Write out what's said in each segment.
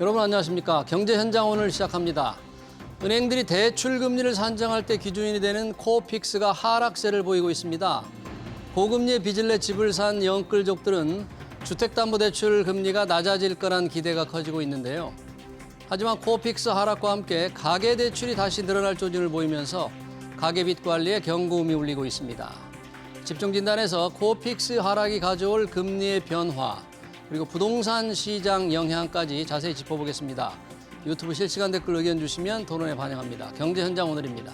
여러분 안녕하십니까? 경제 현장 오늘 시작합니다. 은행들이 대출 금리를 산정할 때 기준이 되는 코픽스가 하락세를 보이고 있습니다. 고금리의 빚을 내 집을 산 영끌족들은 주택담보대출 금리가 낮아질 거란 기대가 커지고 있는데요. 하지만 코픽스 하락과 함께 가계대출이 다시 늘어날 조짐을 보이면서 가계빚 관리에 경고음이 울리고 있습니다. 집중진단에서 코픽스 하락이 가져올 금리의 변화, 그리고 부동산 시장 영향까지 자세히 짚어보겠습니다. 유튜브 실시간 댓글 의견 주시면 토론에 반영합니다. 경제 현장 오늘입니다.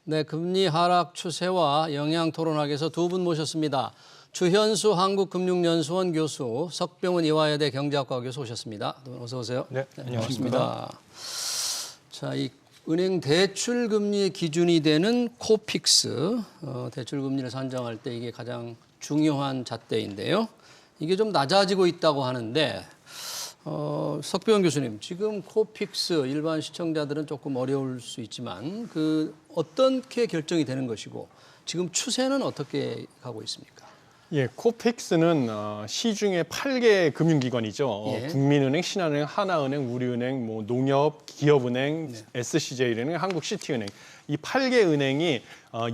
네, 금리 하락 추세와 영향 토론하기 위해서 두 분 모셨습니다. 주현수 한국금융연수원 교수, 석병훈 이화여대 경제학과 교수 오셨습니다. 어서 오세요. 네, 안녕하십니까. 자, 이 은행 대출 금리의 기준이 되는 코픽스, 대출 금리를 산정할 때 이게 가장 중요한 잣대인데요. 이게 좀 낮아지고 있다고 하는데, 석병훈 교수님, 지금 코픽스 일반 시청자들은 조금 어려울 수 있지만 어떻게 결정이 되는 것이고 지금 추세는 어떻게 가고 있습니까? 예, 코픽스는 시중에 8개 금융기관이죠. 예. 국민은행, 신한은행, 하나은행, 우리은행, 농협, 기업은행, SCJ은행, 한국시티은행 이 8개 은행이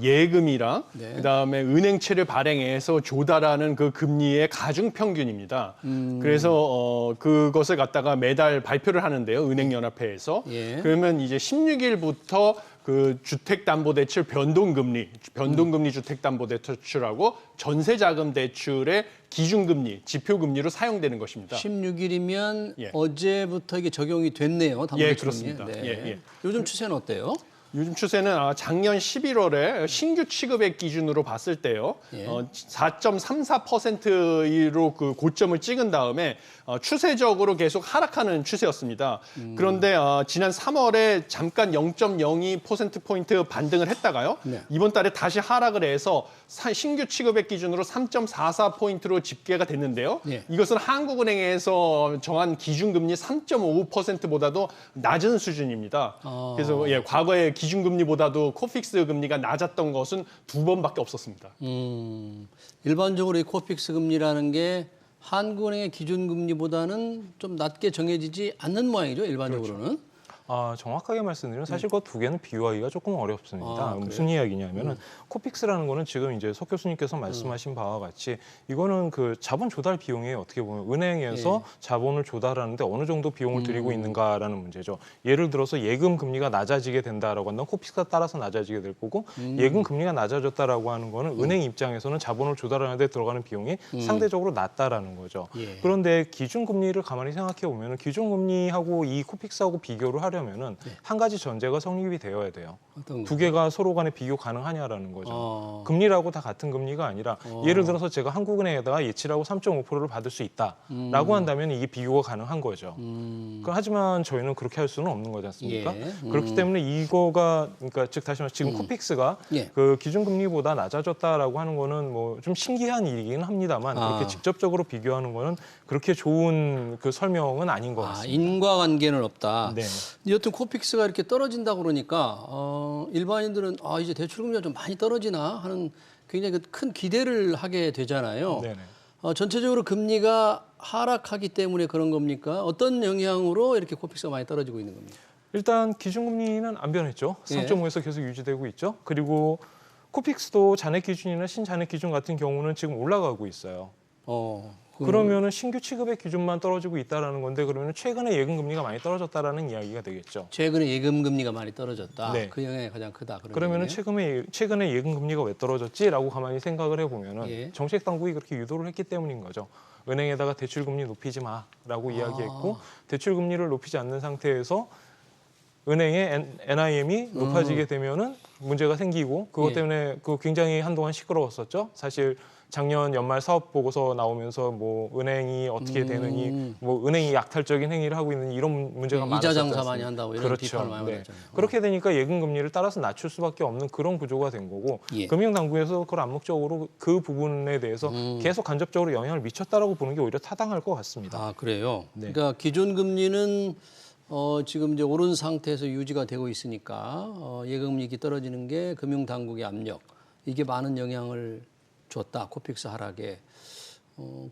예금이랑 그다음에 은행채를 발행해서 조달하는 그 금리의 가중 평균입니다. 그래서 그것을 갖다가 매달 발표를 하는데요. 은행연합회에서. 예. 그러면 이제 16일부터 그 주택담보대출 변동금리 주택담보대출하고 전세자금 대출의 기준금리, 지표금리로 사용되는 것입니다. 16일이면 예. 어제부터 이게 적용이 됐네요. 예, 담보대출이. 그렇습니다. 네. 예. 요즘 추세는 어때요? 요즘 추세는 작년 11월에 신규 취급액 기준으로 봤을 때요. 예. 4.34%로 그 고점을 찍은 다음에 추세적으로 계속 하락하는 추세였습니다. 그런데 지난 3월에 잠깐 0.02%포인트 반등을 했다가요. 네. 이번 달에 다시 하락을 해서 신규 취급액 기준으로 3.44포인트로 집계가 됐는데요. 예. 이것은 한국은행에서 정한 기준금리 3.5%보다도 낮은 수준입니다. 그래서 과거에 기준금리보다도 코픽스 금리가 낮았던 것은 2번밖에 없었습니다. 일반적으로 이 코픽스 금리라는 게 한국은행의 기준금리보다는 좀 낮게 정해지지 않는 모양이죠, 일반적으로는. 그렇죠. 정확하게 말씀드리면 사실 그 두 개는 비유하기가 조금 어렵습니다. 그래요? 무슨 이야기냐면은 코픽스라는 거는 지금 이제 석 교수님께서 말씀하신 바와 같이 이거는 그 자본 조달 비용에 어떻게 보면 은행에서 자본을 조달하는데 어느 정도 비용을 들이고 있는가라는 문제죠. 예를 들어서 예금 금리가 낮아지게 된다라고 한다면 코픽스가 따라서 낮아지게 될 거고 예금 금리가 낮아졌다라고 하는 거는 은행 입장에서는 자본을 조달하는 데 들어가는 비용이 상대적으로 낮다라는 거죠. 예. 그런데 기준금리를 가만히 생각해 보면은 기준금리하고 이 코픽스하고 비교를 하려면은 한 가지 전제가 성립이 되어야 돼요. 어떤 두 개가 서로 간에 비교 가능하냐라는 거죠. 금리라고 다 같은 금리가 아니라 예를 들어서 제가 한국은행에다가 예치라고 3.5%를 받을 수 있다라고 한다면 이게 비교가 가능한 거죠. 하지만 저희는 그렇게 할 수는 없는 거지 않습니까? 예. 그렇기 때문에 이거가 그러니까 즉 다시 말해서 지금 코픽스가 예. 그 기준금리보다 낮아졌다라고 하는 거는 뭐 좀 신기한 일이긴 합니다만 그렇게 직접적으로 비교하는 거는 그렇게 좋은 그 설명은 아닌 것 같습니다. 인과관계는 없다. 네. 여튼 코픽스가 이렇게 떨어진다 그러니까 일반인들은 이제 대출금리가 좀 많이 떨어지나 하는 굉장히 큰 기대를 하게 되잖아요. 네네. 전체적으로 금리가 하락하기 때문에 그런 겁니까? 어떤 영향으로 이렇게 코픽스가 많이 떨어지고 있는 겁니까? 일단 기준금리는 안 변했죠. 예. 3.5에서 계속 유지되고 있죠. 그리고 코픽스도 잔액 기준이나 신잔액 기준 같은 경우는 지금 올라가고 있어요. 그러면은 신규 취급의 기준만 떨어지고 있다라는 건데 그러면 최근에 예금 금리가 많이 떨어졌다라는 이야기가 되겠죠. 최근에 예금 금리가 많이 떨어졌다. 네. 그 영향이 가장 크다. 그러면은 최근에 예금 금리가 왜 떨어졌지라고 가만히 생각을 해보면은 예. 정책 당국이 그렇게 유도를 했기 때문인 거죠. 은행에다가 대출 금리 높이지 마라고 이야기했고 대출 금리를 높이지 않는 상태에서 은행의 NIM이 높아지게 되면은 문제가 생기고 그것 때문에 그 굉장히 한동안 시끄러웠었죠. 사실 작년 연말 사업 보고서 나오면서 뭐 은행이 어떻게 되느니, 뭐 은행이 약탈적인 행위를 하고 있는 이런 문제가 네, 많았었지 이자 장사 않습니까? 많이 한다고 이런 그렇죠. 비판을 많이 네. 받았잖아요. 그렇게 되니까 예금 금리를 따라서 낮출 수밖에 없는 그런 구조가 된 거고, 예. 금융당국에서 그걸 암묵적으로 그 부분에 대해서 계속 간접적으로 영향을 미쳤다라고 보는 게 오히려 타당할 것 같습니다. 아, 그래요. 네. 그러니까 기존 금리는 지금 이제 오른 상태에서 유지가 되고 있으니까 예금리익이 떨어지는 게 금융당국의 압력, 이게 많은 영향을 줬다. 코픽스 하락에.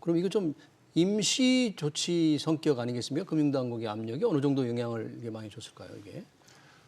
그럼 이거 좀 임시 조치 성격 아니겠습니까? 금융당국의 압력이 어느 정도 영향을 이게 많이 줬을까요, 이게?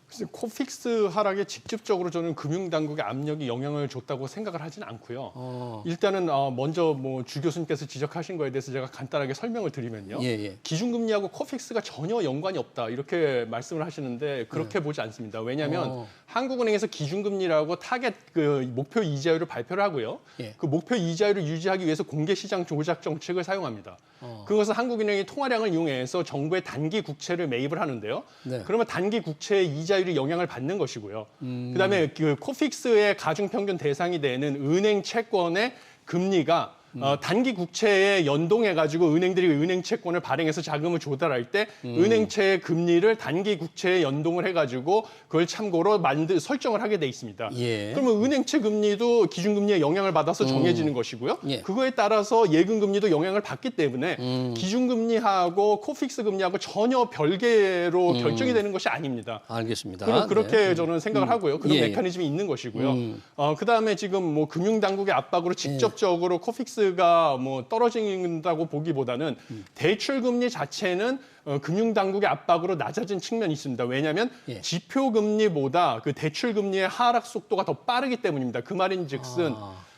글쎄, 코픽스 하락에 직접적으로 저는 금융당국의 압력이 영향을 줬다고 생각을 하지는 않고요. 일단은 먼저 뭐 주 교수님께서 지적하신 거에 대해서 제가 간단하게 설명을 드리면요. 예, 예. 기준금리하고 코픽스가 전혀 연관이 없다 이렇게 말씀을 하시는데 그렇게 보지 않습니다. 왜냐하면 한국은행에서 기준금리라고 타겟 그 목표 이자율을 발표를 하고요. 예. 그 목표 이자율을 유지하기 위해서 공개시장 조작 정책을 사용합니다. 그것은 한국은행이 통화량을 이용해서 정부의 단기 국채를 매입을 하는데요. 네. 그러면 단기 국채의 이자율이 영향을 받는 것이고요. 그다음에 그 코픽스의 가중평균 대상이 되는 은행 채권의 금리가 단기 국채에 연동해가지고 은행들이 은행 채권을 발행해서 자금을 조달할 때 은행채의 금리를 단기 국채에 연동을 해가지고 그걸 참고로 설정을 하게 돼 있습니다. 예. 그러면 은행채 금리도 기준금리에 영향을 받아서 정해지는 것이고요. 예. 그거에 따라서 예금금리도 영향을 받기 때문에 기준금리하고 코픽스 금리하고 전혀 별개로 결정이 되는 것이 아닙니다. 알겠습니다. 그렇게 네. 저는 생각을 하고요. 그런 예, 예. 메커니즘이 있는 것이고요. 그다음에 지금 뭐 금융당국의 압박으로 직접적으로 코픽스가 뭐 떨어진다고 보기보다는 대출금리 자체는 금융당국의 압박으로 낮아진 측면이 있습니다. 왜냐하면 예. 지표금리보다 그 대출금리의 하락 속도가 더 빠르기 때문입니다. 그 말인즉슨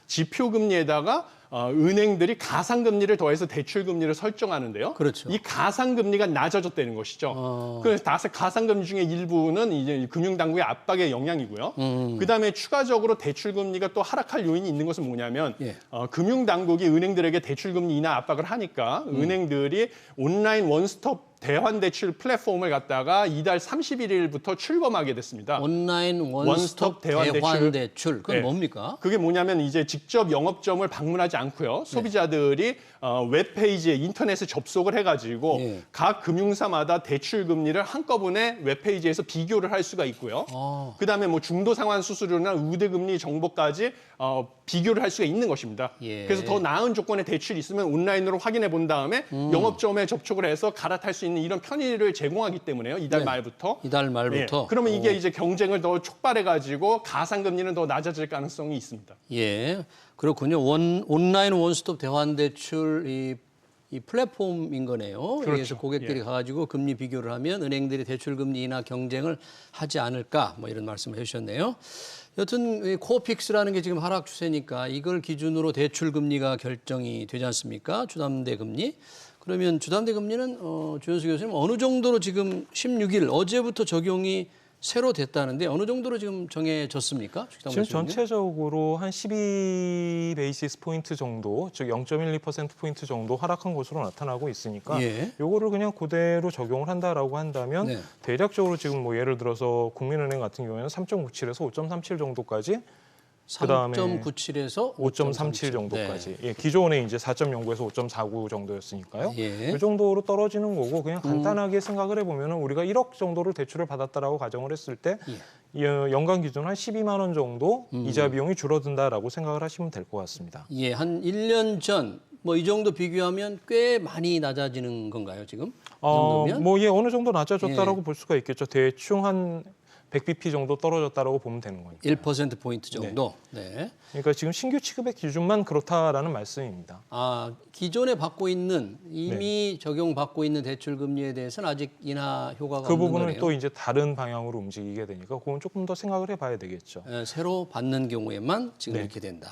지표금리에다가 은행들이 가상금리를 더해서 대출금리를 설정하는데요. 그렇죠. 이 가상금리가 낮아졌다는 것이죠. 그래서 가상금리 중에 일부는 이제 금융당국의 압박의 영향이고요. 그다음에 추가적으로 대출금리가 또 하락할 요인이 있는 것은 뭐냐면 예. 금융당국이 은행들에게 대출금리 인하 압박을 하니까 은행들이 온라인 원스톱 대환대출 플랫폼을 갖다가 이달 31일부터 출범하게 됐습니다. 온라인 원스톱 원스톱 대환대출. 대환대출. 그건 네. 뭡니까? 그게 뭐냐면 이제 직접 영업점을 방문하지 않고요. 소비자들이 웹페이지에 인터넷에 접속을 해가지고 예. 각 금융사마다 대출 금리를 한꺼번에 웹페이지에서 비교를 할 수가 있고요. 그다음에 뭐 중도 상환 수수료나 우대 금리 정보까지 비교를 할 수가 있는 것입니다. 예. 그래서 더 나은 조건의 대출이 있으면 온라인으로 확인해 본 다음에 영업점에 접촉을 해서 갈아탈 수 있는 이런 편의를 제공하기 때문에요. 이달 네. 말부터. 이달 말부터. 예. 그러면 이게 이제 경쟁을 더 촉발해가지고 가상금리는 더 낮아질 가능성이 있습니다. 예, 그렇군요. 온라인 원스톱 대환대출 이 플랫폼인 거네요. 그렇죠. 여기서 고객들이 예. 가가지고 금리 비교를 하면 은행들이 대출 금리 인하 경쟁을 하지 않을까 뭐 이런 말씀을 해주셨네요. 여튼 이 코픽스라는 게 지금 하락 추세니까 이걸 기준으로 대출 금리가 결정이 되지 않습니까? 주담대 금리. 그러면 주담대 금리는 주현수 교수님 어느 정도로 지금 16일 어제부터 적용이 새로 됐다는데 어느 정도로 지금 정해졌습니까? 지금 전체적으로 한 12 베이시스 포인트 정도, 즉 0.12% 포인트 정도 하락한 것으로 나타나고 있으니까 예. 요거를 그냥 그대로 적용을 한다라고 한다면 네. 대략적으로 지금 뭐 예를 들어서 국민은행 같은 경우에는 3.97에서 5.37 정도까지, 그다음에 3.97에서 5.37 정도까지. 예, 기존에 이제 4.09에서 5.49 정도였으니까요. 예. 이 정도로 떨어지는 거고 그냥 간단하게 생각을 해보면 우리가 1억 정도를 대출을 받았다라고 가정을 했을 때 연간 기준 한 12만 원 정도 이자 비용이 줄어든다라고 생각을 하시면 될 것 같습니다. 예, 한 1년 전 뭐 이 정도 비교하면 꽤 많이 낮아지는 건가요, 지금? 이 정도면? 뭐 어느 정도 낮아졌다라고 예. 볼 수가 있겠죠. 대충 한 100bp 정도 떨어졌다라고 보면 되는 거니까. 1% 포인트 정도. 네. 그러니까 지금 신규 취급의 기준만 그렇다라는 말씀입니다. 아, 기존에 받고 있는 이미 적용받고 있는 대출 금리에 대해서는 아직 인하 효과가 그 없는 부분은 거네요. 또 이제 다른 방향으로 움직이게 되니까 그건 조금 더 생각을 해봐야 되겠죠. 예, 새로 받는 경우에만 지금 네. 이렇게 된다.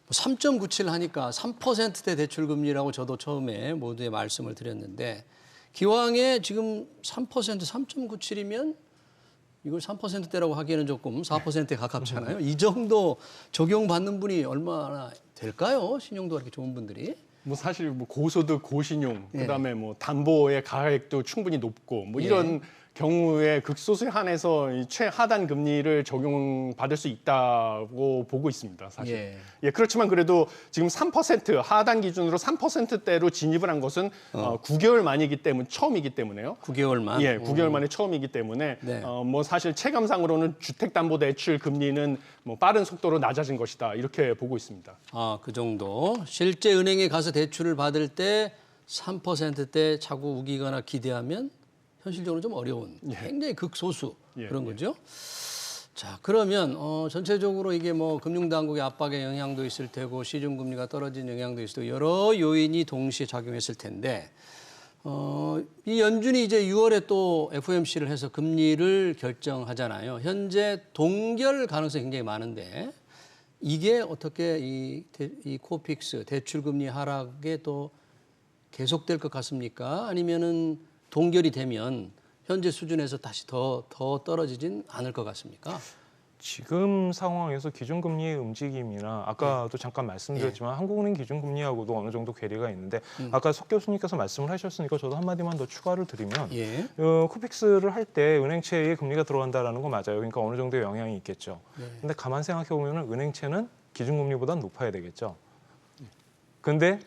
3.97 하니까 3%대 대출 금리라고 저도 처음에 모두에 말씀을 드렸는데 기왕에 지금 3%, 3.97이면 이걸 3%대라고 하기에는 조금 4%에 가깝잖아요. 이 정도 적용받는 분이 얼마나 될까요? 신용도가 이렇게 좋은 분들이. 뭐 사실 뭐 고소득, 고신용, 그다음에 뭐 담보의 가액도 충분히 높고 뭐 이런 경우에 극소수에 한해서 이 최하단 금리를 적용받을 수 있다고 보고 있습니다. 사실. 예, 그렇지만 그래도 지금 3% 하단 기준으로 3%대로 진입을 한 것은 9개월 만이기 때문에 처음이기 때문에요. 9개월만. 예, 9개월 만에 처음이기 때문에 네. 뭐 사실 체감상으로는 주택담보대출 금리는 뭐 빠른 속도로 낮아진 것이다 이렇게 보고 있습니다. 아, 그 정도. 실제 은행에 가서 대출을 받을 때 3%대 차고 우기거나 기대하면 현실적으로 좀 어려운 굉장히 극소수 그런 거죠. 자, 그러면 전체적으로 이게 뭐 금융당국의 압박의 영향도 있을 테고 시중금리가 떨어진 영향도 있을 테고 여러 요인이 동시에 작용했을 텐데 이 연준이 이제 6월에 또 FOMC를 해서 금리를 결정하잖아요. 현재 동결 가능성이 굉장히 많은데 이게 어떻게 이 코픽스 대출금리 하락에 또 계속될 것 같습니까? 아니면은 동결이 되면 현재 수준에서 다시 더 떨어지진 않을 것 같습니까? 지금 상황에서 기준금리의 움직임이나 아까도 잠깐 말씀드렸지만 한국은행 기준금리하고도 어느 정도 괴리가 있는데 아까 석 교수님께서 말씀을 하셨으니까 저도 한마디만 더 추가를 드리면 코픽스를 할 때 은행채에 금리가 들어간다라는 거 맞아요. 그러니까 어느 정도의 영향이 있겠죠. 근데 가만 생각해 보면 은행채는 기준금리보다 높아야 되겠죠. 근데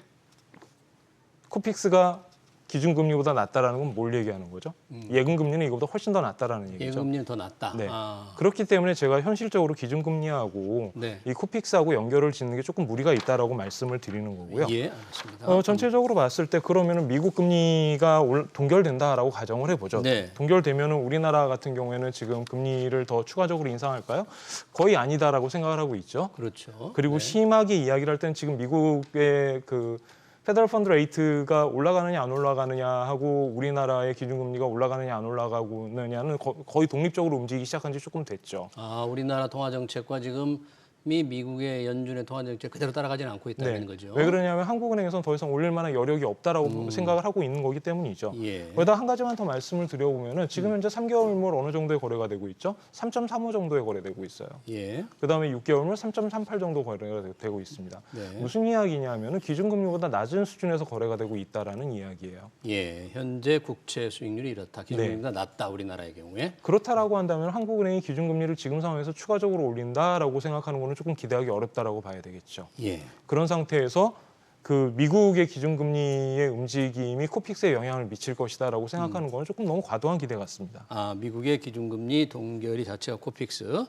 코픽스가 기준금리보다 낮다라는 건 뭘 얘기하는 거죠? 예금금리는 이거보다 훨씬 더 낮다라는 얘기죠. 예금리는 더 낮다. 네. 아. 그렇기 때문에 제가 현실적으로 기준금리하고 네. 이 코픽스하고 연결을 짓는 게 조금 무리가 있다라고 말씀을 드리는 거고요. 예, 알겠습니다. 전체적으로 봤을 때 그러면은 미국 금리가 동결된다라고 가정을 해보죠. 네. 동결되면은 우리나라 같은 경우에는 지금 금리를 더 추가적으로 인상할까요? 거의 아니다라고 생각을 하고 있죠. 그렇죠. 그리고 심하게 이야기를 할 때는 지금 미국의 그 페더럴 펀드 레이트가 올라가느냐 안 올라가느냐 하고 우리나라의 기준금리가 올라가느냐 안 올라가느냐는 거의 독립적으로 움직이기 시작한 지 조금 됐죠. 아, 우리나라 통화정책과 지금 미국의 연준의 통화정책 그대로 따라가지는 않고 있다는 거죠. 왜 그러냐면 한국은행에서는 더 이상 올릴 만한 여력이 없다라고 생각을 하고 있는 거기 때문이죠. 예. 거기다 한 가지만 더 말씀을 드려보면은 지금 현재 3개월물 어느 정도의 거래가 되고 있죠? 3.35 정도의 거래되고 있어요. 예. 그다음에 6개월물 3.38 정도 거래가 되고 있습니다. 네. 무슨 이야기냐면은 기준금리보다 낮은 수준에서 거래가 되고 있다라는 이야기예요. 예. 현재 국채 수익률이 이렇다. 기준금리가 낮다. 우리나라의 경우에. 그렇다라고 한다면 한국은행이 기준금리를 지금 상황에서 추가적으로 올린다라고 생각하는 거는 조금 기대하기 어렵다라고 봐야 되겠죠. 예. 그런 상태에서 그 미국의 기준금리의 움직임이 코픽스에 영향을 미칠 것이다라고 생각하는 거는 조금 너무 과도한 기대 같습니다. 아, 미국의 기준금리 동결이 자체가 코픽스.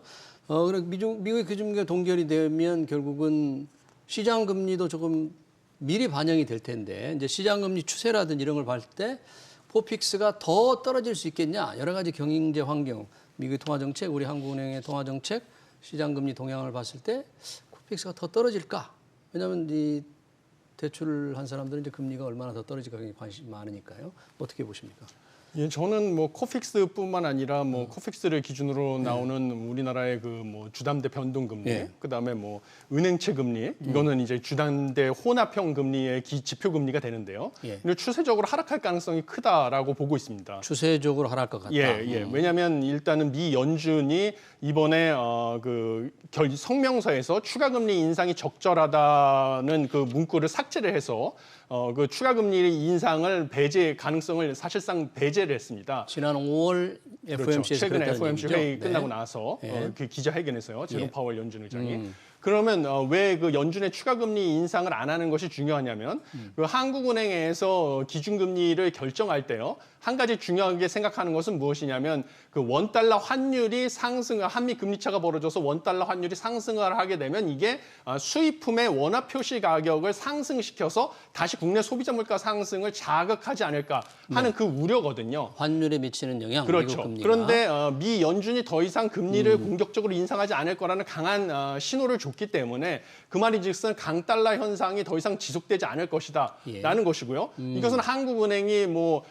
그럼 미국의 기준금리가 동결이 되면 결국은 시장금리도 조금 미리 반영이 될 텐데 이제 시장금리 추세라든지 이런 걸 봤을 때 코픽스가 더 떨어질 수 있겠냐? 여러 가지 경제 환경, 미국의 통화정책, 우리 한국은행의 통화정책, 시장금리 동향을 봤을 때 코픽스가 더 떨어질까? 왜냐하면 이 대출을 한 사람들은 이제 금리가 얼마나 더 떨어질까 굉장히 관심이 많으니까요. 어떻게 보십니까? 예, 저는 뭐 코픽스뿐만 아니라 뭐 코픽스를 기준으로 나오는 우리나라의 그 뭐 주담대 변동금리, 예. 그다음에 뭐 은행채 금리, 이거는 이제 주담대 혼합형 금리의 지표 금리가 되는데요. 예. 근데 추세적으로 하락할 가능성이 크다라고 보고 있습니다. 추세적으로 하락할 것 같다. 예. 왜냐하면 일단은 미 연준이 이번에 성명서에서 추가 금리 인상이 적절하다는 그 문구를 삭제를 해서 그 추가 금리 인상을 배제 가능성을 사실상 배제를 했습니다. 지난 5월 FOMC에서 최근에 그랬다는 FOMC 얘기죠? 회의 네. 끝나고 나서 네. 그 기자회견에서요. 제롬 예. 파월 연준 의장이. 그러면 왜 그 연준의 추가 금리 인상을 안 하는 것이 중요하냐면 그 한국은행에서 기준금리를 결정할 때요. 한 가지 중요하게 생각하는 것은 무엇이냐면 그 원달러 환율이 한미 금리 차가 벌어져서 원달러 환율이 상승을 하게 되면 이게 수입품의 원화 표시 가격을 상승시켜서 다시 국내 소비자 물가 상승을 자극하지 않을까 하는 그 우려거든요. 환율에 미치는 영향, 그렇죠. 미국 금리가. 그런데 미연준이 더 이상 금리를 공격적으로 인상하지 않을 거라는 강한 신호를 줬기 때문에 그 말인즉슨 강달러 현상이 더 이상 지속되지 않을 것이다라는 것이고요. 이것은 한국은행이 뭐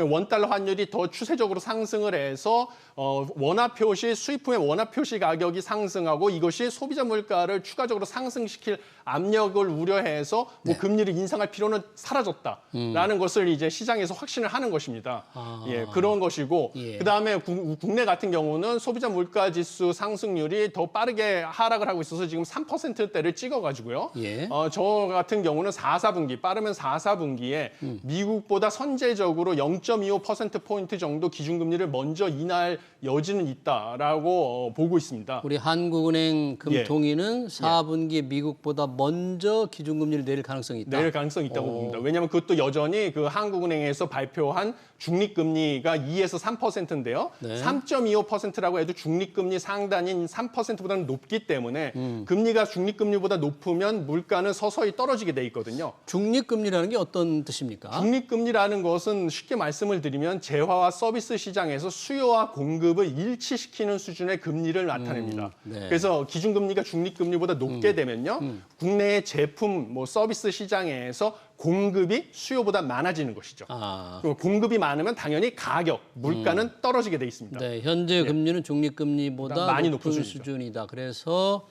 원달러 환율이 더 추세적으로 상승을 해서 원화 표시 수입품의 원화 표시 가격이 상승하고 이것이 소비자 물가를 추가적으로 상승시킬 압력을 우려해서 뭐 금리를 인상할 필요는 사라졌다라는 것을 이제 시장에서 확신을 하는 것입니다. 예, 그런 것이고 예. 그다음에 국내 같은 경우는 소비자 물가 지수 상승률이 더 빠르게 하락을 하고 있어서 지금 지금 3%대를 찍어가지고요. 예. 저 같은 경우는 4, 4분기 빠르면 4, 4분기에 미국보다 선제적으로 0.25%포인트 정도 기준금리를 먼저 인하할 여지는 있다라고 보고 있습니다. 우리 한국은행 금통위는 4분기 미국보다 먼저 기준금리를 내릴 가능성이 있다. 내릴 가능성이 있다고 봅니다. 왜냐하면 그것도 여전히 그 한국은행에서 발표한 중립금리가 2에서 3%인데요. 네. 3.25%라고 해도 중립금리 상단인 3%보다는 높기 때문에 금리가 중립금리보다 높으면 물가는 서서히 떨어지게 돼 있거든요. 중립금리라는 게 어떤 뜻입니까? 중립금리라는 것은 쉽게 말씀을 드리면 재화와 서비스 시장에서 수요와 공급을 일치시키는 수준의 금리를 나타냅니다. 네. 그래서 기준금리가 중립금리보다 높게 되면요. 국내의 제품, 서비스 시장에서 공급이 수요보다 많아지는 것이죠. 아, 그리고 공급이 많으면 당연히 가격, 물가는 떨어지게 돼 있습니다. 네, 현재 금리는 중립금리보다 많이 높은 높은 수준이다. 그래서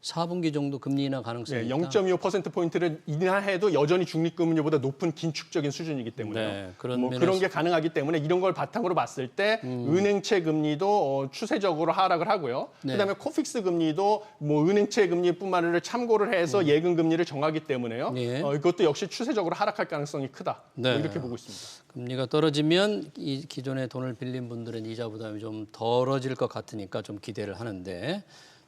4분기 정도 금리 인하 가능성이 네, 있다. 0.25%포인트를 인하해도 여전히 중립금리보다 높은 긴축적인 수준이기 때문에 네, 그런 그런 게 가능하기 때문에 이런 걸 바탕으로 봤을 때 은행채 금리도 추세적으로 하락을 하고요. 네. 그다음에 코픽스 금리도 은행채 금리뿐만 아니라 참고를 해서 예금 금리를 정하기 때문에요. 네. 이것도 역시 추세적으로 하락할 가능성이 크다. 네. 이렇게 보고 있습니다. 금리가 떨어지면 이 기존에 돈을 빌린 분들은 이자 부담이 좀 덜어질 것 같으니까 좀 기대를 하는데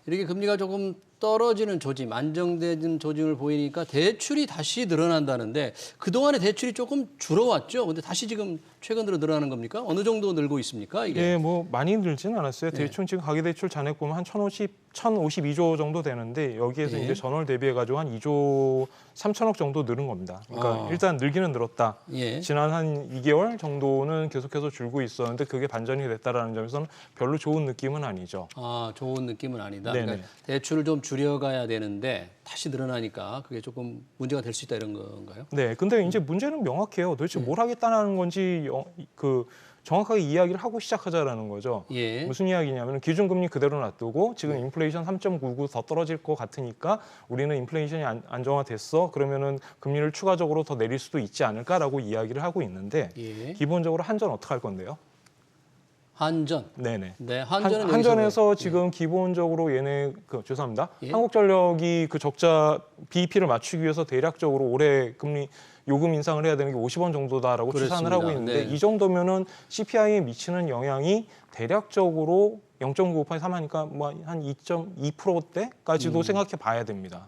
이렇게 금리가 조금 떨어지는 조짐, 안정되는 조짐을 보이니까 대출이 다시 늘어난다는데 그동안에 대출이 조금 줄어왔죠. 근데 다시 지금 최근 들어 늘어나는 겁니까? 어느 정도 늘고 있습니까? 이게? 예, 뭐 많이 늘지는 않았어요. 대충 지금 가계대출 잔액 보면 한 1,052조 정도 되는데 여기에서 예. 이제 전월 대비해가지고 한 2조 3천억 정도 늘은 겁니다. 그러니까 일단 늘기는 늘었다. 예. 지난 한 2개월 정도는 계속해서 줄고 있었는데 그게 반전이 됐다라는 점에서는 별로 좋은 느낌은 아니죠. 아, 좋은 느낌은 아니다. 네네. 그러니까 대출을 좀 줄여가야 되는데 다시 늘어나니까 그게 조금 문제가 될 수 있다 이런 건가요? 네, 근데 이제 문제는 명확해요. 도대체 뭘 하겠다는 건지 정확하게 이야기를 하고 시작하자라는 거죠. 예. 무슨 이야기냐면 기준금리 그대로 놔두고 지금 인플레이션 3.99 더 떨어질 것 같으니까 우리는 인플레이션이 안정화됐어. 그러면은 금리를 추가적으로 더 내릴 수도 있지 않을까라고 이야기를 하고 있는데 예. 기본적으로 한전 어떻게 할 건데요? 한전. 네네. 네, 한전은 한전에서 지금 기본적으로 죄송합니다. 예. 한국전력이 그 적자 BEP를 맞추기 위해서 대략적으로 올해 금리 요금 인상을 해야 되는 게 50원 정도다라고 추산을 하고 있는데 네. 이 정도면은 CPI에 미치는 영향이 대략적으로 0.95%, 하니까 뭐 한 2.2%대까지도 생각해 봐야 됩니다.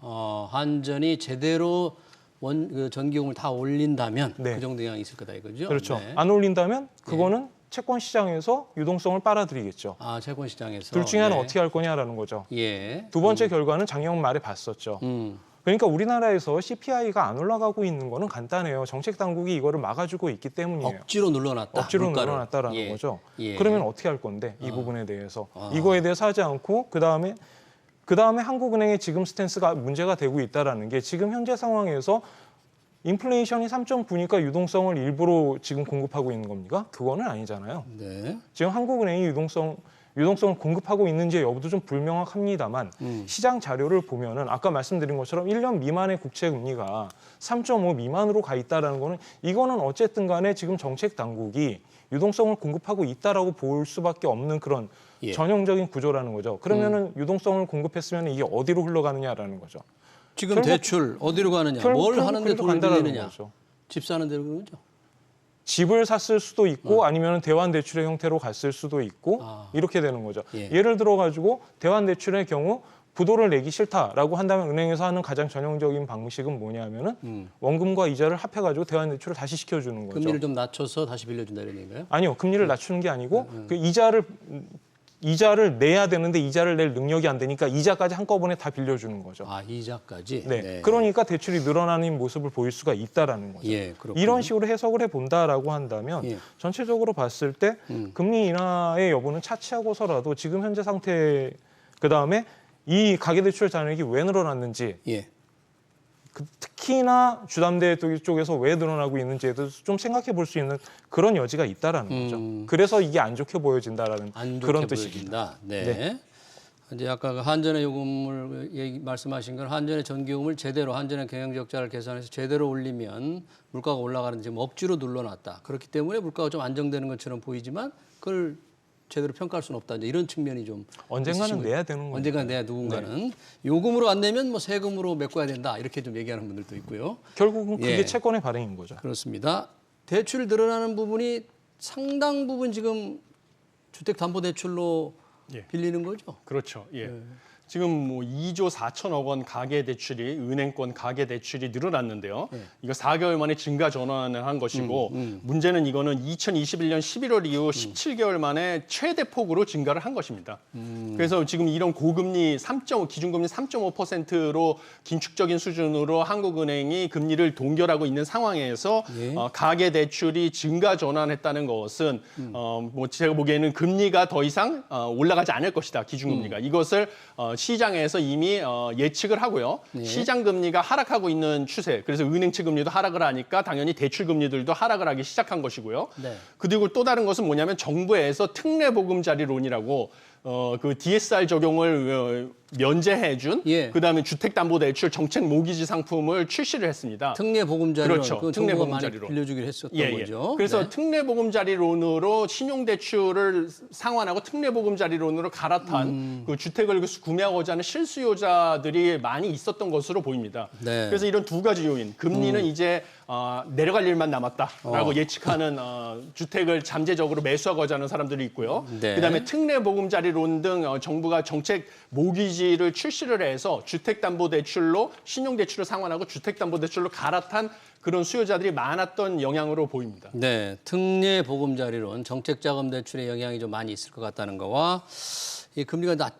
한전이 제대로 그 전기요금을 다 올린다면 네. 그 정도 영향이 있을 거다 이거죠. 그렇죠. 네. 안 올린다면 그거는 채권 시장에서 유동성을 빨아들이겠죠. 아, 채권 시장에서. 둘 중에 하나 네. 어떻게 할 거냐라는 거죠. 예. 두 번째 결과는 작년 말에 봤었죠. 그러니까 우리나라에서 CPI가 안 올라가고 있는 거는 간단해요. 정책 당국이 이거를 막아주고 있기 때문이에요. 억지로 눌러놨다. 억지로 물가를. 늘어났다라는 예. 거죠. 예. 그러면 어떻게 할 건데 이 부분에 대해서 이거에 대해서 하지 않고 그다음에 한국은행의 지금 스탠스가 문제가 되고 있다라는 게 지금 현재 상황에서 인플레이션이 3.9니까 유동성을 일부러 지금 공급하고 있는 겁니까? 그거는 아니잖아요. 네. 지금 한국은행이 유동성을 공급하고 있는지의 여부도 좀 불명확합니다만 시장 자료를 보면은 아까 말씀드린 것처럼 1년 미만의 국채 금리가 3.5 미만으로 가 있다라는 거는 이거는 어쨌든 간에 지금 정책 당국이 유동성을 공급하고 있다라고 볼 수밖에 없는 그런 예. 전형적인 구조라는 거죠. 그러면은 유동성을 공급했으면 이게 어디로 흘러가느냐라는 거죠. 지금 대출 어디로 가느냐? 뭘 하는데 결국 돈을 간다라는 빌리느냐? 거죠. 집 사는 데로 그런 거죠. 집을 샀을 수도 있고 아니면 대환 대출의 형태로 갔을 수도 있고 이렇게 되는 거죠. 예. 예를 들어 가지고 대환 대출의 경우 부도를 내기 싫다라고 한다면 은행에서 하는 가장 전형적인 방식은 뭐냐면은 원금과 이자를 합해 가지고 대환 대출을 다시 시켜주는 거죠. 금리를 좀 낮춰서 다시 빌려준다 이런 얘기인가요? 아니요, 금리를 낮추는 게 아니고 그 이자를 내야 되는데 이자를 낼 능력이 안 되니까 이자까지 한꺼번에 다 빌려주는 거죠. 아, 이자까지. 네. 그러니까 대출이 늘어나는 모습을 보일 수가 있다라는 거죠. 예, 그렇군요. 이런 식으로 해석을 해본다라고 한다면 예. 전체적으로 봤을 때 금리 인하의 여부는 차치하고서라도 지금 현재 상태 그다음에 이 가계대출 잔액이 왜 늘어났는지 예. 특히나 주담대 쪽에서 왜 늘어나고 있는지에 대해서 좀 생각해 볼 수 있는 그런 여지가 있다라는 거죠. 그래서 이게 안 좋게 보여진다라는 안 좋게 그런 뜻입니다. 보여진다. 네. 이제 아까 그 한전의 요금을 말씀하신 건 한전의 전기요금을 제대로 한전의 경영적자를 계산해서 제대로 올리면 물가가 올라가는데 지금 억지로 눌러놨다. 그렇기 때문에 물가가 좀 안정되는 것처럼 보이지만 그걸 제대로 평가할 수는 없다. 이제 이런 측면이 좀 언젠가는 있으신 내야 거죠. 되는 거죠. 언젠가 내야 누군가는 요금으로 안 내면 뭐 세금으로 메꿔야 된다. 이렇게 좀 얘기하는 분들도 있고요. 결국은 그게 예. 채권의 발행인 거죠. 그렇습니다. 대출 늘어나는 부분이 상당 부분 지금 주택담보대출로 예. 빌리는 거죠. 그렇죠. 예. 지금 뭐 2조 4천억 원 가계 대출이 은행권 가계 대출이 늘어났는데요. 이거 4개월 만에 증가 전환을 한 것이고 문제는 이거는 2021년 11월 이후 17개월 만에 최대 폭으로 증가를 한 것입니다. 그래서 지금 이런 고금리 기준금리 3.5%로 긴축적인 수준으로 한국은행이 금리를 동결하고 있는 상황에서 예. 가계 대출이 증가 전환했다는 것은 뭐 제가 보기에는 금리가 더 이상 올라가지 않을 것이다. 기준금리가 이것을 시장에서 이미 예측을 하고요. 네. 시장 금리가 하락하고 있는 추세. 그래서 은행 측 금리도 하락을 하니까 당연히 대출 금리들도 하락을 하기 시작한 것이고요. 네. 그리고 또 다른 것은 뭐냐면 정부에서 특례보금자리론이라고 그 DSR 적용을 면제해준 예. 그다음에 주택담보대출 정책 모기지 상품을 출시를 했습니다. 특례보금자리론. 그렇죠. 그건 정부가 많이 특례보금자리론. 빌려주기로 했었던 거죠. 그래서 네. 특례보금자리론으로 신용대출을 상환하고 특례보금자리론으로 갈아탄 그 주택을 구매하고자 하는 실수요자들이 많이 있었던 것으로 보입니다. 네. 그래서 이런 두 가지 요인, 금리는 이제 내려갈 일만 남았다라고 예측하는 주택을 잠재적으로 매수하고자 하는 사람들이 있고요. 네. 그다음에 특례보금자리론 등 정부가 정책 모기지를 출시를 해서 주택담보대출로 신용대출을 상환하고 주택담보대출로 갈아탄 그런 수요자들이 많았던 영향으로 보입니다. 네, 특례보금자리론, 정책자금 대출에 영향이 좀 많이 있을 것 같다는 거와 이 금리가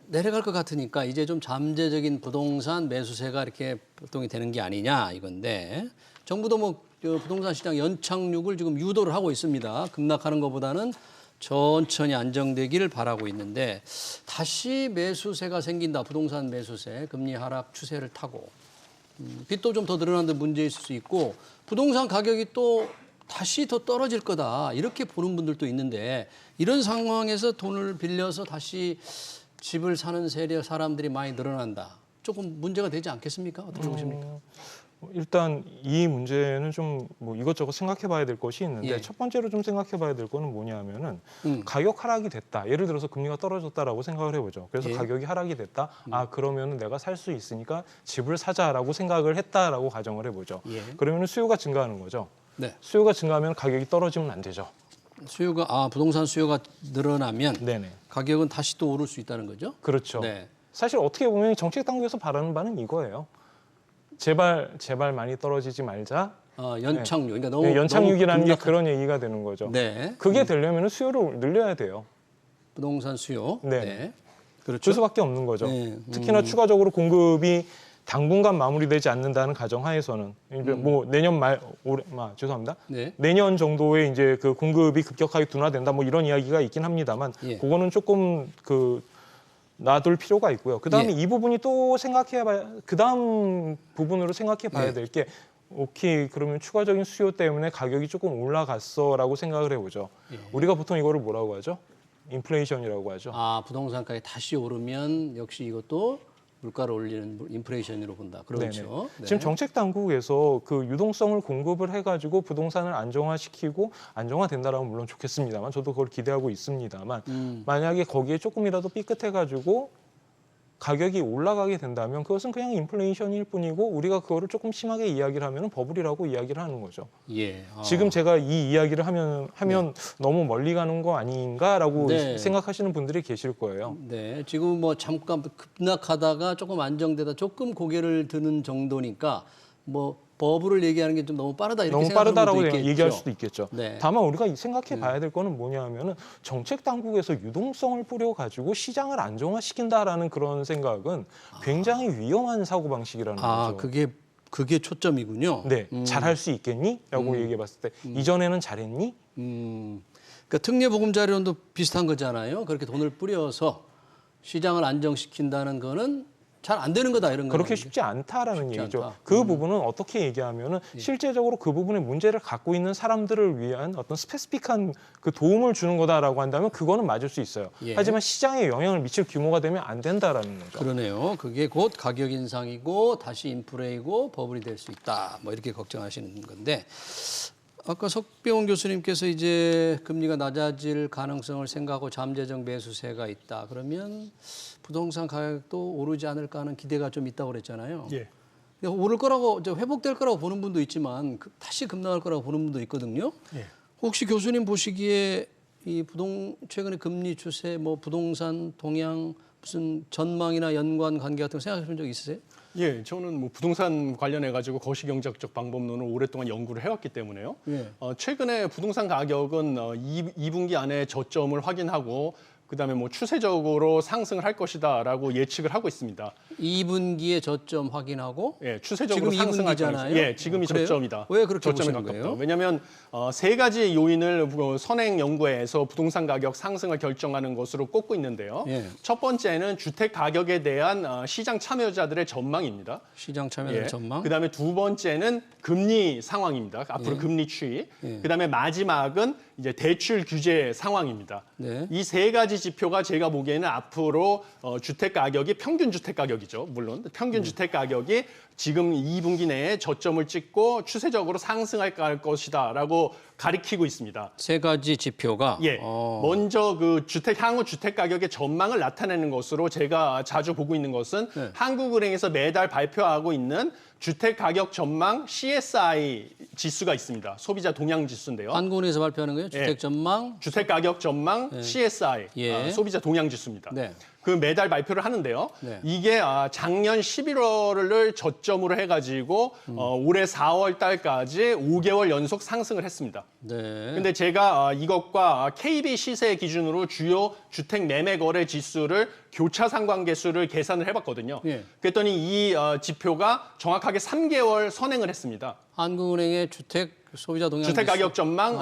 내려갈 것 같으니까 이제 좀 잠재적인 부동산 매수세가 이렇게 보통이 되는 게 아니냐 이건데 정부도 뭐 부동산 시장 연착륙을 지금 유도를 하고 있습니다. 급락하는 것보다는 천천히 안정되기를 바라고 있는데 다시 매수세가 생긴다. 부동산 매수세, 금리 하락 추세를 타고 빚도 좀 더 늘어나는 문제 있을 수 있고 부동산 가격이 또 다시 더 떨어질 거다. 이렇게 보는 분들도 있는데 이런 상황에서 돈을 빌려서 다시 집을 사는 세력 사람들이 많이 늘어난다. 조금 문제가 되지 않겠습니까? 어떻게 보십니까? 일단 이 문제는 좀 뭐 이것저것 생각해 봐야 될 것이 있는데 예. 첫 번째로 좀 생각해 봐야 될 거는 뭐냐면은 가격 하락이 됐다. 예를 들어서 금리가 떨어졌다라고 생각을 해보죠. 그래서 예. 가격이 하락이 됐다. 아 그러면은 내가 살 수 있으니까 집을 사자라고 생각을 했다라고 가정을 해보죠. 예. 그러면은 수요가 증가하는 거죠. 네. 수요가 증가하면 가격이 떨어지면 안 되죠. 부동산 수요가 늘어나면 네네. 가격은 다시 또 오를 수 있다는 거죠? 그렇죠. 네. 사실 어떻게 보면 정책 당국에서 바라는 바는 이거예요. 제발 많이 떨어지지 말자. 연착륙. 그러니까 너무 네, 연착륙이라는 게 너무 그런 얘기가 되는 거죠. 네. 그게 되려면 수요를 늘려야 돼요. 부동산 수요. 네. 그렇죠. 줄 수밖에 없는 거죠. 네. 특히나 추가적으로 공급이 당분간 마무리되지 않는다는 가정하에서는 이제 뭐 내년 죄송합니다. 네. 내년 정도에 이제 그 공급이 급격하게 둔화된다 뭐 이런 이야기가 있긴 합니다만 예. 그거는 조금 놔둘 필요가 있고요. 그다음에 이 부분이 또 그다음 부분으로 생각해 봐야 예. 될 게 오케이 그러면 추가적인 수요 때문에 가격이 조금 올라갔어라고 생각을 해보죠. 우리가 보통 이거를 뭐라고 하죠? 인플레이션이라고 하죠. 부동산 가격이 다시 오르면 역시 이것도 물가를 올리는 인플레이션으로 본다. 그렇죠. 네네. 네. 지금 정책 당국에서 그 유동성을 공급을 해가지고 부동산을 안정화시키고 안정화된다라면 물론 좋겠습니다만 저도 그걸 기대하고 있습니다만 만약에 거기에 조금이라도 삐끗해가지고 가격이 올라가게 된다면 그것은 그냥 인플레이션일 뿐이고 우리가 그거를 조금 심하게 이야기를 하면 버블이라고 이야기를 하는 거죠. 예. 지금 제가 이 이야기를 하면 너무 멀리 가는 거 아닌가라고 네. 생각하시는 분들이 계실 거예요. 네. 지금 뭐 잠깐 급락하다가 조금 안정되다 조금 고개를 드는 정도니까 뭐 버블을 얘기하는 게 좀 너무 빠르다 이렇게 너무 생각하는 빠르다라고 분도 있겠죠. 얘기할 수도 있겠죠. 네. 다만 우리가 생각해 봐야 될 거는 뭐냐면은 정책 당국에서 유동성을 뿌려가지고 시장을 안정화시킨다라는 그런 생각은 굉장히 위험한 사고 방식이라는 거죠. 그게 초점이군요. 네, 잘할 수 있겠니?라고 얘기해봤을 때 이전에는 잘했니? 그러니까 특례보금자리론도 비슷한 거잖아요. 그렇게 돈을 뿌려서 시장을 안정시킨다는 거는 잘 안 되는 거다 이런 거. 그렇게 쉽지 않다라는 쉽지 얘기죠. 않다. 그 부분은 어떻게 얘기하면은 실제적으로 그 부분의 문제를 갖고 있는 사람들을 위한 어떤 스페시픽한 그 도움을 주는 거다라고 한다면 그거는 맞을 수 있어요. 예. 하지만 시장에 영향을 미칠 규모가 되면 안 된다라는 거죠. 그러네요. 그게 곧 가격 인상이고 다시 인플레이고 버블이 될 수 있다. 뭐 이렇게 걱정하시는 건데 아까 석병훈 교수님께서 이제 금리가 낮아질 가능성을 생각하고 잠재적 매수세가 있다. 그러면 부동산 가격도 오르지 않을까 하는 기대가 좀 있다고 그랬잖아요. 예. 오를 거라고 이제 회복될 거라고 보는 분도 있지만 다시 급락할 거라고 보는 분도 있거든요. 예. 혹시 교수님 보시기에 이 최근의 금리 추세, 뭐 부동산 동향 무슨 전망이나 연관 관계 같은 거 생각해 본 적 있으세요? 예, 저는 뭐 부동산 관련해 가지고 거시경제학적 방법론을 오랫동안 연구를 해왔기 때문에요. 예. 최근에 부동산 가격은 2분기 안에 저점을 확인하고 그다음에 뭐 추세적으로 상승을 할 것이다라고 예측을 하고 있습니다. 2분기에 저점 확인하고 예, 추세적으로 지금 상승할 2분기잖아요. 가능성. 예, 지금이 그래요? 저점이다. 왜 그렇게 저점에 보시는 가깝다. 거예요? 왜냐하면 세 가지 요인을 선행 연구에서 부동산 가격 상승을 결정하는 것으로 꼽고 있는데요. 예. 첫 번째는 주택 가격에 대한 시장 참여자들의 전망입니다. 시장 참여자 예. 전망. 그다음에 두 번째는 금리 상황입니다. 앞으로 예. 금리 추이. 예. 그다음에 마지막은 이제 대출 규제 상황입니다. 네. 이 세 가지 지표가 제가 보기에는 앞으로 주택 가격이 평균 주택 가격이죠. 물론 평균 주택 가격이 지금 2분기 내에 저점을 찍고 추세적으로 상승할 것이다라고 가리키고 있습니다. 세 가지 지표가 예. 먼저 그 향후 주택 가격의 전망을 나타내는 것으로 제가 자주 보고 있는 것은 네. 한국은행에서 매달 발표하고 있는 주택 가격 전망 CSI 지수가 있습니다. 소비자 동향 지수인데요. 한국은행에서 발표하는 거예요. 주택 전망. 주택 가격 전망 CSI 예. 소비자 동향 지수입니다. 네. 그 매달 발표를 하는데요. 네. 이게 작년 11월을 저점으로 해가지고 올해 4월 달까지 5개월 연속 상승을 했습니다. 네. 근데 제가 이것과 KB 시세 기준으로 주요 주택 매매 거래 지수를 교차 상관계수를 계산을 해봤거든요. 예. 그랬더니 이 지표가 정확하게 3개월 선행을 했습니다. 한국은행의 주택 소비자 동향 주택 가격 전망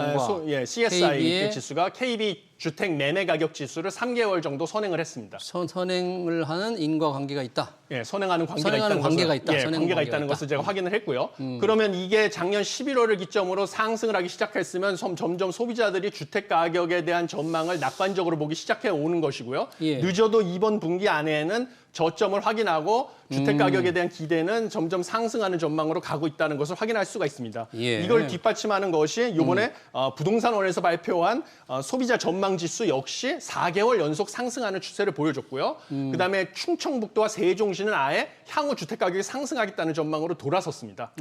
CSI KB의 그 지수가 KB 주택 매매 가격 지수를 3개월 정도 선행을 했습니다. 선행을 하는 인과관계가 있다. 예, 선행하는 관계가 선행하는 있다는 관계가 것을, 있다. 예, 선행 관계가 관계가 있다는 있다. 것을 제가 확인을 했고요. 그러면 이게 작년 11월을 기점으로 상승을 하기 시작했으면 점점 소비자들이 주택 가격에 대한 전망을 낙관적으로 보기 시작해 오는 것이고요. 예. 늦어도 이번 분기 안에는 저점을 확인하고 주택 가격에 대한 기대는 점점 상승하는 전망으로 가고 있다는 것을 확인할 수가 있습니다. 예. 이걸 뒷받침하는 것이 이번에 부동산원에서 발표한 소비자 전망 지수 역시 4개월 연속 상승하는 추세를 보여줬고요. 그다음에 충청북도와 세종시는 아예 향후 주택 가격이 상승하겠다는 전망으로 돌아섰습니다.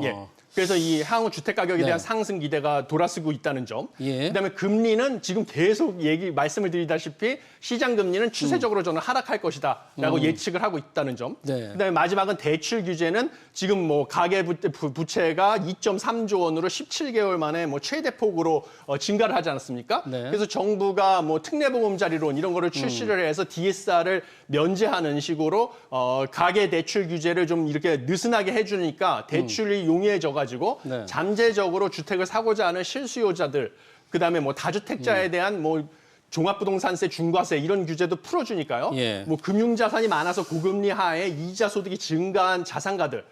예. 그래서 이 향후 주택 가격에 대한 네. 상승 기대가 돌아서고 있다는 점. 예. 그다음에 금리는 지금 계속 말씀을 드리다시피 시장 금리는 추세적으로 저는 하락할 것이다라고 예측을 하고 있다는 점. 네. 그다음에 마지막은 대출 규제는 지금 뭐 가계 부채가 2.3조 원으로 17개월 만에 뭐 최대 폭으로 증가를 하지 않았습니까? 네. 그래서 정부가 뭐 특례보금자리론 이런 거를 출시를 해서 DSR을 면제하는 식으로 가계 대출 규제를 좀 이렇게 느슨하게 해주니까 대출이 용이해져 가지고 네. 잠재적으로 주택을 사고자 하는 실수요자들 그다음에 뭐 다주택자에 대한 뭐 종합부동산세, 중과세 이런 규제도 풀어주니까요. 예. 뭐 금융자산이 많아서 고금리 하에 이자 소득이 증가한 자산가들이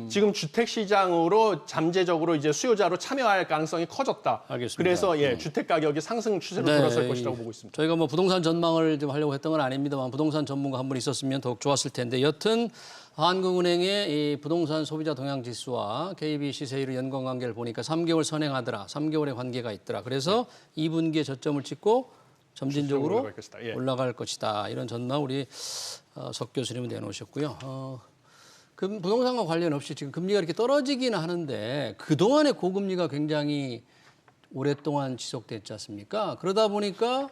지금 주택 시장으로 잠재적으로 이제 수요자로 참여할 가능성이 커졌다. 알겠습니다. 그래서 주택 가격이 상승 추세로 네. 돌아설 것이라고 보고 있습니다. 저희가 뭐 부동산 전망을 좀 하려고 했던 건 아닙니다만 부동산 전문가 한 분 있었으면 더욱 좋았을 텐데 여튼 한국은행의 이 부동산 소비자 동향 지수와 KB 시세율의 연관관계를 보니까 3개월 선행하더라. 3개월의 관계가 있더라. 그래서 2분기에 저점을 찍고 점진적으로 올라갈 것이다. 예. 올라갈 것이다. 이런 전망 우리 석 교수님은 내놓으셨고요. 부동산과 관련 없이 지금 금리가 이렇게 떨어지기는 하는데 그동안의 고금리가 굉장히 오랫동안 지속됐지 않습니까? 그러다 보니까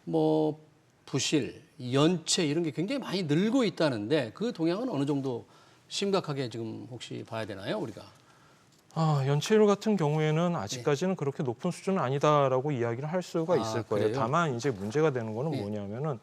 뭐 부실, 연체 이런 게 굉장히 많이 늘고 있다는데 그 동향은 어느 정도 심각하게 지금 혹시 봐야 되나요, 우리가? 연체율 같은 경우에는 아직까지는 그렇게 높은 수준은 아니다라고 이야기를 할 수가 있을 거예요. 그래요? 다만 이제 문제가 되는 거는 뭐냐면은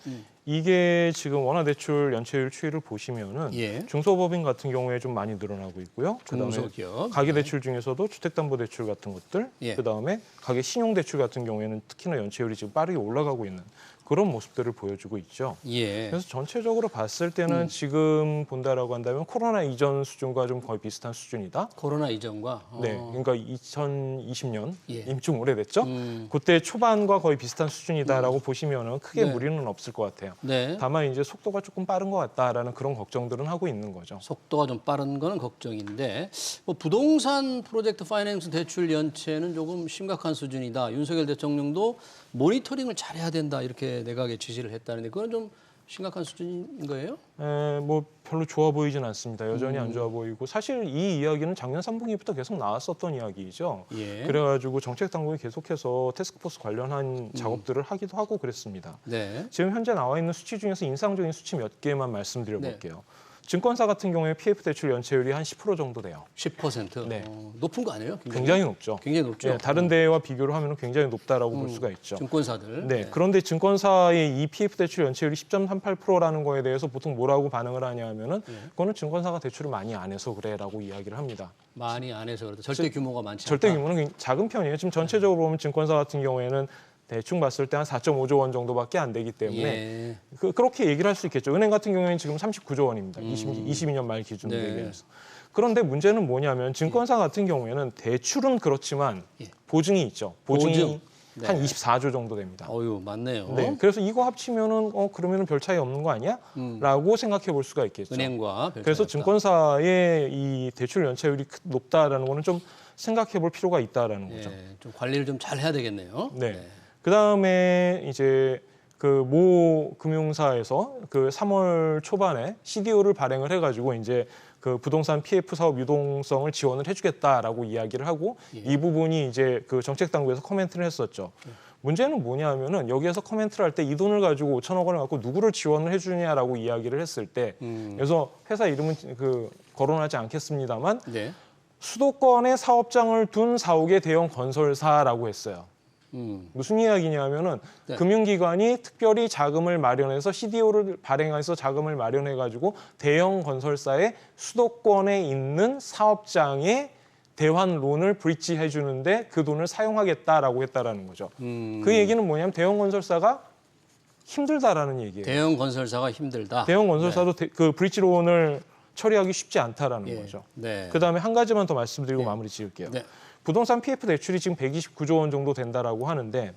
이게 지금 원화대출 연체율 추이를 보시면은 예. 중소법인 같은 경우에 좀 많이 늘어나고 있고요. 그다음에 중소기업. 가계대출 중에서도 주택담보대출 같은 것들, 예. 그다음에 가계 신용대출 같은 경우에는 특히나 연체율이 지금 빠르게 올라가고 있는 그런 모습들을 보여주고 있죠. 예. 그래서 전체적으로 봤을 때는 지금 본다라고 한다면 코로나 이전 수준과 좀 거의 비슷한 수준이다. 코로나 이전과 네, 그러니까 2020년 예. 이미 좀 오래됐죠. 그때 초반과 거의 비슷한 수준이다라고 보시면은 크게 네. 무리는 없을 것 같아요. 네. 다만 이제 속도가 조금 빠른 것 같다라는 그런 걱정들은 하고 있는 거죠. 속도가 좀 빠른 거는 걱정인데 뭐 부동산 프로젝트 파이낸스 대출 연체는 조금 심각한 수준이다. 윤석열 대통령도 모니터링을 잘해야 된다 이렇게 내각에 지시를 했다는데 그건 좀 심각한 수준인 거예요? 뭐 별로 좋아 보이진 않습니다. 여전히 안 좋아 보이고 사실 이 이야기는 작년 3분기부터 계속 나왔었던 이야기죠. 예. 그래가지고 정책 당국이 계속해서 태스크포스 관련한 작업들을 하기도 하고 그랬습니다. 네. 지금 현재 나와 있는 수치 중에서 인상적인 수치 몇 개만 말씀드려볼게요. 증권사 같은 경우에 PF 대출 연체율이 한 10% 정도 돼요. 10%. 네. 높은 거 아니에요? 굉장히 높죠. 굉장히 높죠. 예, 다른 데와 비교를 하면 굉장히 높다라고 볼 수가 있죠. 증권사들. 네, 그런데 증권사의 이 PF 대출 연체율이 10.38%라는 거에 대해서 보통 뭐라고 반응을 하냐면은 그거는 증권사가 대출을 많이 안 해서 그래라고 이야기를 합니다. 많이 안 해서 그렇다. 절대 규모가 많지 않다. 절대 규모는 굉장히 작은 편이에요. 지금 전체적으로 보면 증권사 같은 경우에는 대충 봤을 때 한 4.5조 원 정도밖에 안 되기 때문에 예. 그렇게 얘기를 할 수 있겠죠. 은행 같은 경우에는 지금 39조 원입니다. 22년 말 기준으로 네. 얘기해서. 그런데 문제는 뭐냐면 증권사 같은 경우에는 대출은 그렇지만 예. 보증이 있죠. 보증이 보증. 네. 한 24조 정도 됩니다. 어유 많네요. 네, 그래서 이거 합치면은 그러면은 별 차이 없는 거 아니야? 라고 생각해 볼 수가 있겠죠. 은행과 별 그래서 차이가 없다. 증권사의 이 대출 연체율이 높다라는 거는 좀 생각해 볼 필요가 있다라는 거죠. 예, 좀 관리를 좀 잘 해야 되겠네요. 네. 그다음에 이제 그 모 금융사에서 그 3월 초반에 CDO를 발행을 해가지고 이제 그 부동산 PF 사업 유동성을 지원을 해주겠다라고 이야기를 하고 이 부분이 이제 그 정책 당국에서 코멘트를 했었죠. 문제는 뭐냐면은 여기에서 코멘트를 할 때 이 돈을 가지고 5천억 원을 갖고 누구를 지원을 해주냐라고 이야기를 했을 때 그래서 회사 이름은 그 거론하지 않겠습니다만 네. 수도권에 사업장을 둔 사옥의 대형 건설사라고 했어요. 무슨 이야기냐면은 네. 금융기관이 특별히 자금을 마련해서 CDO를 발행해서 자금을 마련해가지고 대형 건설사의 수도권에 있는 사업장에 대환론을 브릿지해 주는데 그 돈을 사용하겠다라고 했다라는 거죠. 그 얘기는 뭐냐면 대형 건설사가 힘들다라는 얘기예요. 대형 건설사가 힘들다. 대형 건설사도 그 브릿지론을 처리하기 쉽지 않다라는 예. 거죠. 네. 그다음에 한 가지만 더 말씀드리고 마무리 지을게요. 네. 부동산 PF 대출이 지금 129조 원 정도 된다라고 하는데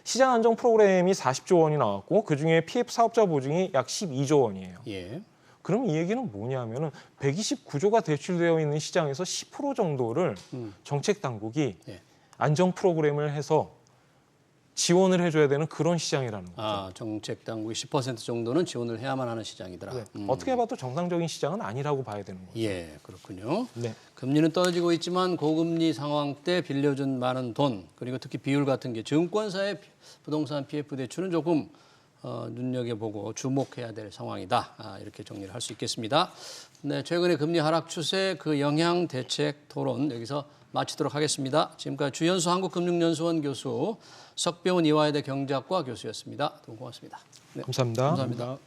시장 안정 프로그램이 40조 원이 나왔고 그중에 PF 사업자 보증이 약 12조 원이에요. 예. 그럼 이 얘기는 뭐냐면은 129조가 대출되어 있는 시장에서 10% 정도를 정책 당국이 예. 안정 프로그램을 해서 지원을 해줘야 되는 그런 시장이라는 거죠. 아, 정책 당국이 10% 정도는 지원을 해야만 하는 시장이더라. 네. 어떻게 봐도 정상적인 시장은 아니라고 봐야 되는 거죠. 예, 그렇군요. 네. 금리는 떨어지고 있지만 고금리 상황 때 빌려준 많은 돈 그리고 특히 비율 같은 게 증권사의 부동산 PF 대출은 조금 눈여겨보고 주목해야 될 상황이다. 이렇게 정리를 할 수 있겠습니다. 네, 최근의 금리 하락 추세 그 영향 대책 토론 여기서 마치도록 하겠습니다. 지금까지 주연수 한국금융연수원 교수, 석병훈 이화여대 경제학과 교수였습니다. 두 분 고맙습니다. 네, 감사합니다. 감사합니다.